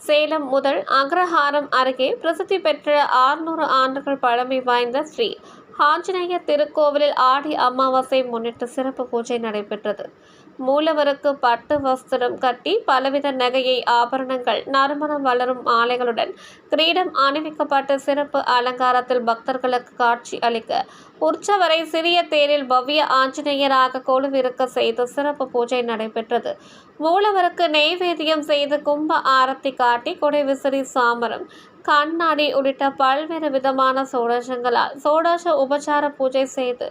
சேலம் முதல் அக்ரஹாரம் அருகே பிரசித்தி பெற்ற 600 ஆண்டுகள் பழமை வாய்ந்த ஸ்ரீ ஆஞ்சநேயர் திருக்கோவிலில் ஆடி அமாவாசை முன்னிட்டு சிறப்பு பூஜை நடைபெற்றது. மூலவருக்கு பட்டு வஸ்திரம் கட்டி பலவித நகையை ஆபரணங்கள் நறுமணம் வளரும் மாலைகளுடன் கிரீடம் அணிவிக்கப்பட்டு சிறப்பு அலங்காரத்தில் பக்தர்களுக்கு காட்சி அளிக்க உற்சவரை சிறிய தேரில் பவ்ய ஆஞ்சநேயராக கொலுவிருக்க செய்து சிறப்பு பூஜை நடைபெற்றது. மூலவருக்கு நெய்வேத்தியம் செய்து கும்ப ஆரத்தி காட்டி கொடை விசிறி சாமரம் கண்ணாடி உள்ளிட்ட பல்வேறு விதமான சோடசங்களால் சோடாச உபசார பூஜை செய்து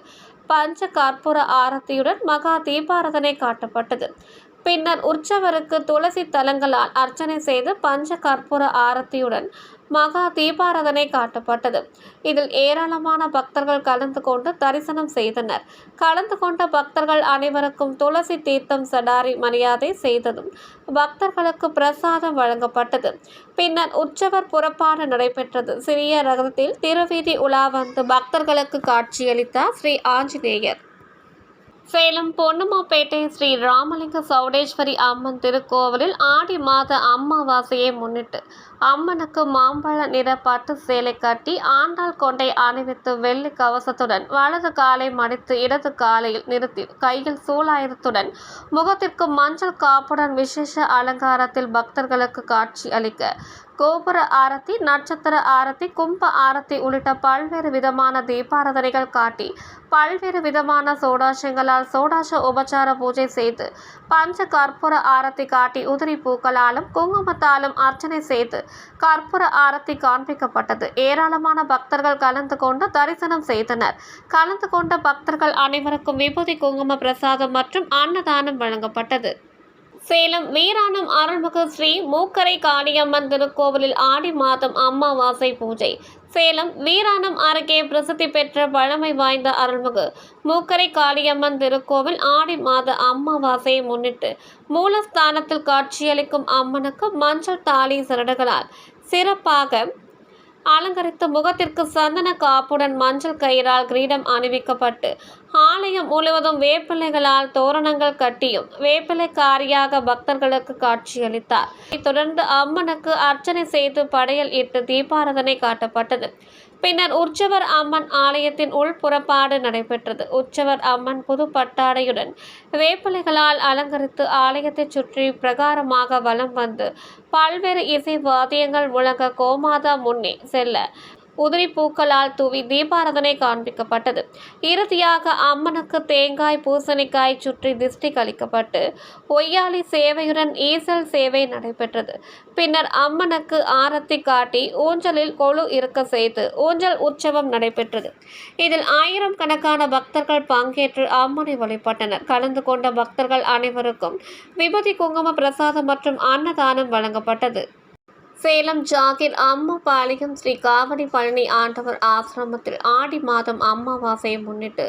பஞ்ச கற்பூர ஆரத்தியுடன் மகா தீபாரதனை காட்டப்பட்டது. பின்னர் உற்சவருக்கு துளசி தலங்களால் அர்ச்சனை செய்து பஞ்ச கற்பூர ஆரத்தியுடன் மகா தீபாரதனை காட்டப்பட்டது. இதில் ஏராளமான பக்தர்கள் கலந்து கொண்டு தரிசனம் செய்தனர். கலந்து கொண்ட பக்தர்கள் அனைவருக்கும் துளசி தீர்த்தம் சடாரி மரியாதை செய்ததும் பக்தர்களுக்கு பிரசாதம் வழங்கப்பட்டது. பின்னர் உற்சவர் புறப்பாடு நடைபெற்றது. சிறிய ரகத்தில் திருவீதி உலா வந்து பக்தர்களுக்கு காட்சியளித்தார் ஸ்ரீ ஆஞ்சநேயர். சேலம் பொன்னுமாப்பேட்டை ஸ்ரீ ராமலிங்க சௌடேஸ்வரி அம்மன் திருக்கோவிலில் ஆடி மாத அமாவாசையை முன்னிட்டு அம்மனுக்கு மாம்பழ நிற பட்டு சேலை கட்டி ஆண்டாள் கொண்டை அணிவித்து வெள்ளி கவசத்துடன் வலது காலை மடித்து இடது காலையில் நிறுத்தி கையில் சூலாயுதத்துடன் முகத்திற்கு மஞ்சள் காப்புடன் விசேஷ அலங்காரத்தில் பக்தர்களுக்கு காட்சி அளிக்க கோபுர ஆரத்தி, நட்சத்திர ஆரத்தி, கும்ப ஆரத்தி உள்ளிட்ட பல்வேறு விதமான தீபாரதனைகள் காட்டி பல்வேறு விதமான சோடாசங்களால் சோடாச உபசார பூஜை செய்து பஞ்ச கற்பூர ஆரத்தி காட்டி உதிரி பூக்களாலும் குங்குமத்தாலும் அர்ச்சனை செய்து கற்பூர ஆரத்தி காண்பிக்கப்பட்டது. ஏராளமான பக்தர்கள் கலந்து கொண்டு தரிசனம் செய்தனர். கலந்து கொண்ட பக்தர்கள் அனைவருக்கும் விபூதி குங்கும பிரசாதம் மற்றும் அன்னதானம் வழங்கப்பட்டது. சேலம் வீராணம் அருள்மிகு ஸ்ரீ மூக்கரை காளியம்மன் திருக்கோவிலில் ஆடி மாதம் அமாவாசை பூஜை. சேலம் வீராணம் அருகே பிரசித்தி பெற்ற பழமை வாய்ந்த அருள்மிகு மூக்கரை காளியம்மன் திருக்கோவில் ஆடி மாத அமாவாசையை முன்னிட்டு மூலஸ்தானத்தில் காட்சியளிக்கும் அம்மனுக்கு மஞ்சள் தாலி சரடுகளால் சிறப்பாக அலங்கரித்து முகத்திற்கு சந்தன காப்புடன் மஞ்சள் கயிறால் கிரீடம் அணிவிக்கப்பட்டு ஆலயம் முழுவதும் வேப்பிலைகளால் தோரணங்கள் கட்டியும் வேப்பிலைக்காரியாக பக்தர்களுக்கு காட்சியளித்தார். தொடர்ந்து அம்மனுக்கு அர்ச்சனை செய்து படையல் இட்டு தீபாரதனை காட்டப்பட்டது. பின்னர் உற்சவர் அம்மன் ஆலயத்தின் உள்புறப்பாடு நடைபெற்றது. உற்சவர் அம்மன் புது பட்டாடையுடன் வேப்பிலைகளால் அலங்கரித்து ஆலயத்தை சுற்றி பிரகாரமாக வலம் வந்து பல்வேறு இசை வாத்தியங்கள் முழங்க கோமாதா முன்னே செல்ல உதிரி பூக்களால் தூவி தீபாரதனை காண்பிக்கப்பட்டது. இறுதியாக அம்மனுக்கு தேங்காய் பூசணிக்காய் சுற்றி திஷ்டி கழிக்கப்பட்டு ஒய்யாளி சேவையுடன் ஈசல் சேவை நடைபெற்றது. பின்னர் அம்மனுக்கு ஆரத்தி காட்டி ஊஞ்சலில் கொலு இருக்க செய்து ஊஞ்சல் உற்சவம் நடைபெற்றது. இதில் 1000 கணக்கான பக்தர்கள் பங்கேற்று அம்மனை வழிபட்டனர். கலந்து கொண்ட பக்தர்கள் அனைவருக்கும் விபூதி குங்கும பிரசாதம் மற்றும் அன்னதானம் வழங்கப்பட்டது. சேலம் ஜாகிர் அம்மாபாளையம் ஸ்ரீ காவடி பழனி ஆண்டவர் ஆசிரமத்தில் ஆடி மாதம் அமாவாசையை முன்னிட்டு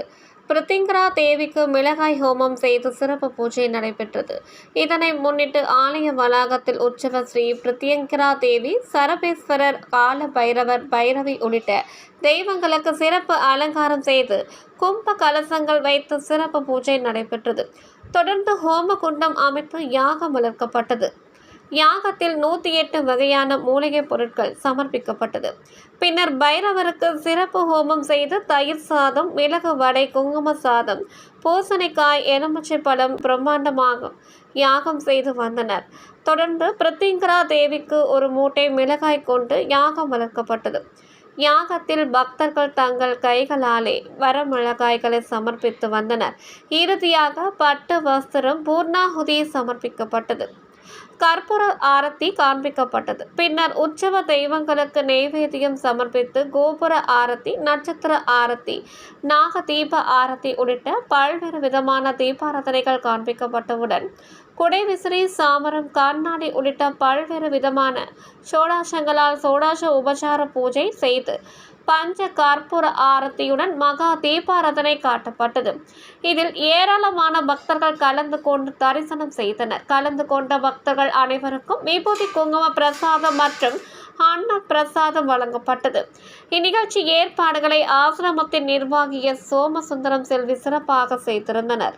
பிரித்திங்கரா தேவிக்கு மிளகாய் ஹோமம் செய்து சிறப்பு பூஜை நடைபெற்றது. இதனை முன்னிட்டு ஆலய வளாகத்தில் உற்சவர் ஸ்ரீ பிரித்திங்கரா தேவி, சரபேஸ்வரர், கால பைரவர், பைரவி உள்ளிட்ட தெய்வங்களுக்கு சிறப்பு அலங்காரம் செய்து கும்ப கலசங்கள் வைத்து சிறப்பு பூஜை நடைபெற்றது. தொடர்ந்து ஹோம குண்டம் அமைப்பு யாகம் வளர்க்கப்பட்டது. யாகத்தில் 108 வகையான மூலிகை பொருட்கள் சமர்ப்பிக்கப்பட்டது. பின்னர் பைரவருக்கு சிறப்பு ஹோமம் செய்து தயிர் சாதம், மிளகு வடை, குங்கும சாதம், பூசணிக்காய், எலுமிச்சை பழம் பிரம்மாண்டமாக யாகம் செய்து வந்தனர். தொடர்ந்து பிரித்திங்கரா தேவிக்கு ஒரு மூட்டை மிளகாய் கொண்டு யாகம் வளர்க்கப்பட்டது. யாகத்தில் பக்தர்கள் தங்கள் கைகளாலே வரமிளகாய்களை சமர்ப்பித்து வந்தனர். இறுதியாக பட்டு வஸ்திரம், பூர்ணாகுதி சமர்ப்பிக்கப்பட்டது. கற்பூர ஆரத்தி காண்பிக்கப்பட்டது. பின்னர் உற்சவ தெய்வங்களுக்கு நெய்வேத்தியம் சமர்ப்பித்து கோபுர ஆரத்தி, நட்சத்திர ஆரத்தி, நாக தீப ஆரத்தி உள்ளிட்ட பல்வேறு விதமான தீபாரதனைகள் காண்பிக்கப்பட்டவுடன் குடை விசிறி சாமரம் கண்ணாடி உள்ளிட்ட பல்வேறு விதமான சோடாசங்களால் சோடாச உபசார பூஜை செய்து பஞ்ச கற்பூர ஆரத்தியுடன் மகா தீபாரதனை காட்டப்பட்டது. இதில் ஏராளமான பக்தர்கள் கலந்து கொண்டு தரிசனம் செய்தனர். கலந்து கொண்ட பக்தர்கள் அனைவருக்கும் விபூதி குங்கும பிரசாதம் மற்றும் அன்ன பிரசாதம் வழங்கப்பட்டது. இந்நிகழ்ச்சி ஏற்பாடுகளை ஆசிரமத்தின் நிர்வாகி எஸ். சோமசுந்தரம் செல்வி சிறப்பாக செய்திருந்தனர்.